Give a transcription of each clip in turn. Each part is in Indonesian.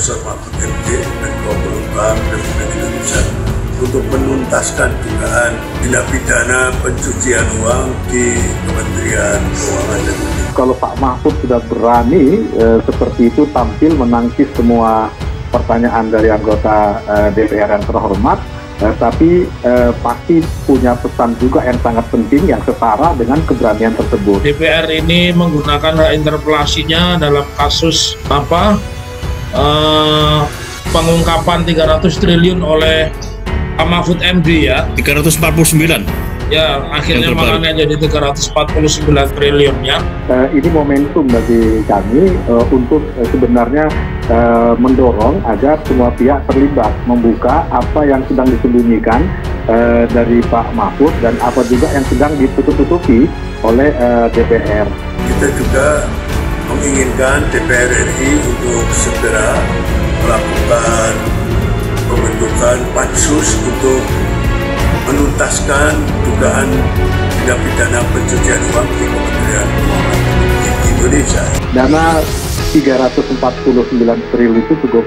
Profesor Mahfud MD Menko Polhukam Republik Indonesia untuk menuntaskan dugaan tindak pidana pencucian uang di Kementerian Keuangan Republik. Kalau Pak Mahfud sudah berani seperti itu tampil menangkis semua pertanyaan dari anggota DPR yang terhormat, tapi pasti punya pesan juga yang sangat penting yang setara dengan keberanian tersebut. DPR ini menggunakan hak interpelasinya dalam kasus pengungkapan 300 triliun oleh Pak Mahfud MD ya. 349. Ya, akhirnya makanya jadi 349 triliun ya. Ini momentum bagi kami untuk sebenarnya mendorong agar semua pihak terlibat, membuka apa yang sedang disembunyikan dari Pak Mahfud dan apa juga yang sedang ditutup-tutupi oleh DPR. Kita juga menginginkan DPR RI untuk segera melakukan pembentukan pansus untuk menuntaskan dugaan tindak pidana pencucian uang di Kementerian Keuangan Indonesia. Dana 349 triliun itu cukup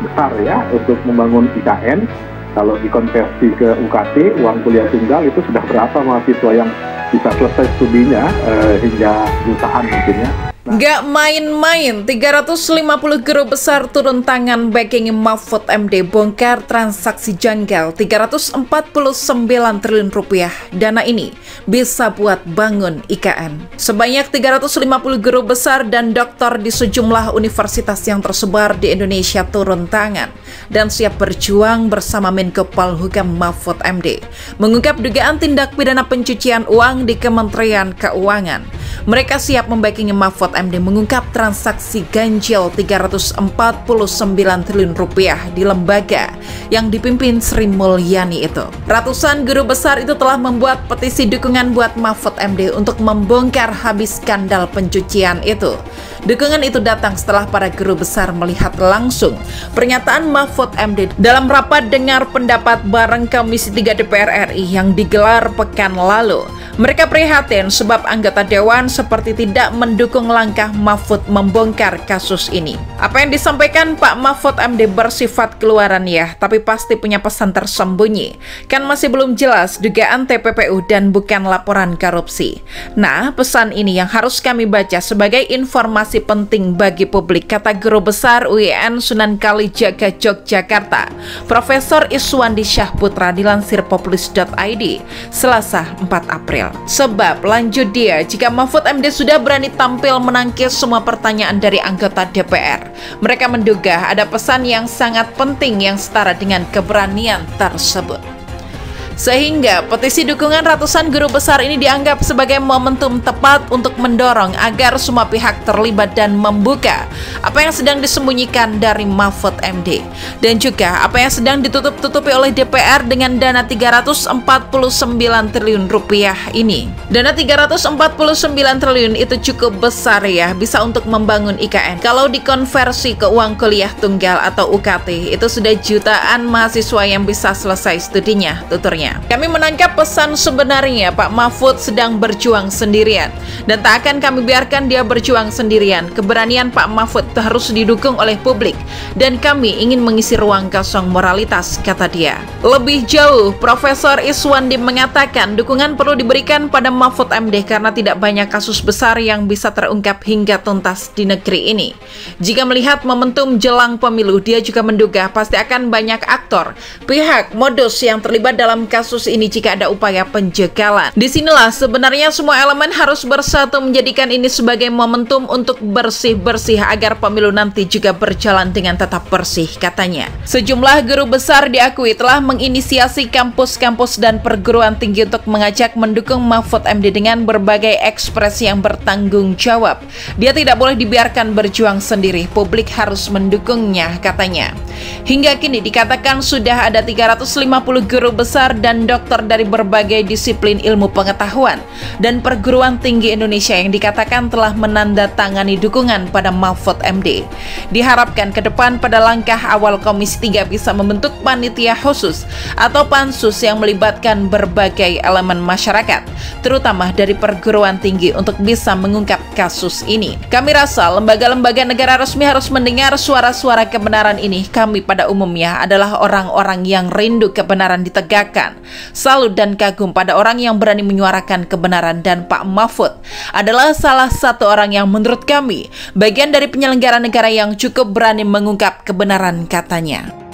besar ya untuk membangun IKN. Kalau dikonversi ke UKT, uang kuliah tunggal itu sudah berapa mahasiswa yang bisa selesai studinya hingga jutaan mungkin ya. Gak main-main, 350 guru besar turun tangan backing Mahfud MD bongkar transaksi janggal 349 triliun rupiah. Dana ini bisa buat bangun IKN. Sebanyak 350 guru besar dan doktor di sejumlah universitas yang tersebar di Indonesia turun tangan dan siap berjuang bersama Menko Polhukam Mahfud MD mengungkap dugaan tindak pidana pencucian uang di Kementerian Keuangan. Mereka siap membacking Mahfud MD mengungkap transaksi ganjil 349 triliun rupiah di lembaga yang dipimpin Sri Mulyani itu. Ratusan guru besar itu telah membuat petisi dukungan buat Mahfud MD untuk membongkar habis skandal pencucian itu. Dukungan itu datang setelah para guru besar melihat langsung pernyataan Mahfud MD dalam rapat dengar pendapat bareng Komisi 3 DPR RI yang digelar pekan lalu. Mereka prihatin sebab anggota dewan seperti tidak mendukung langkah Mahfud membongkar kasus ini. Apa yang disampaikan Pak Mahfud MD bersifat keluaran ya, tapi pasti punya pesan tersembunyi. Kan masih belum jelas dugaan TPPU dan bukan laporan korupsi. Nah, pesan ini yang harus kami baca sebagai informasi penting bagi publik, kata Guru Besar UIN Sunan Kalijaga Yogyakarta, Profesor Iswandi Syahputra dilansir populis.id, Selasa 4 April. Sebab lanjut dia, jika Mahfud MD sudah berani tampil menangkis semua pertanyaan dari anggota DPR, mereka menduga ada pesan yang sangat penting yang setara dengan keberanian tersebut. Sehingga petisi dukungan ratusan guru besar ini dianggap sebagai momentum tepat untuk mendorong agar semua pihak terlibat dan membuka apa yang sedang disembunyikan dari Mahfud MD dan juga apa yang sedang ditutup-tutupi oleh DPR dengan dana 349 triliun rupiah ini. Dana 349 triliun itu cukup besar ya, bisa untuk membangun IKN. Kalau dikonversi ke uang kuliah tunggal atau UKT, itu sudah jutaan mahasiswa yang bisa selesai studinya, tuturnya. Kami menangkap pesan sebenarnya Pak Mahfud sedang berjuang sendirian dan tak akan kami biarkan dia berjuang sendirian. Keberanian Pak Mahfud harus didukung oleh publik dan kami ingin mengisi ruang kosong moralitas, kata dia. Lebih jauh, Profesor Iswandi mengatakan dukungan perlu diberikan pada Mahfud MD karena tidak banyak kasus besar yang bisa terungkap hingga tuntas di negeri ini. Jika melihat momentum jelang pemilu, dia juga menduga pasti akan banyak aktor, pihak, modus yang terlibat dalam kasus ini jika ada upaya penjagalan. Disinilah sebenarnya semua elemen harus bersatu menjadikan ini sebagai momentum untuk bersih-bersih agar pemilu nanti juga berjalan dengan tetap bersih, katanya. Sejumlah guru besar diakui telah menginisiasi kampus-kampus dan perguruan tinggi untuk mengajak mendukung Mahfud MD dengan berbagai ekspresi yang bertanggung jawab. Dia tidak boleh dibiarkan berjuang sendiri, publik harus mendukungnya, katanya. Hingga kini dikatakan sudah ada 350 guru besar dan dan dokter dari berbagai disiplin ilmu pengetahuan dan perguruan tinggi Indonesia yang dikatakan telah menandatangani dukungan pada Mahfud MD. Diharapkan ke depan pada langkah awal Komisi 3 bisa membentuk panitia khusus atau pansus yang melibatkan berbagai elemen masyarakat, terutama dari perguruan tinggi untuk bisa mengungkap kasus ini. Kami rasa lembaga-lembaga negara resmi harus mendengar suara-suara kebenaran ini. Kami pada umumnya adalah orang-orang yang rindu kebenaran ditegakkan. Salut dan kagum pada orang yang berani menyuarakan kebenaran, dan Pak Mahfud adalah salah satu orang yang menurut kami bagian dari penyelenggara negara yang cukup berani mengungkap kebenaran, katanya.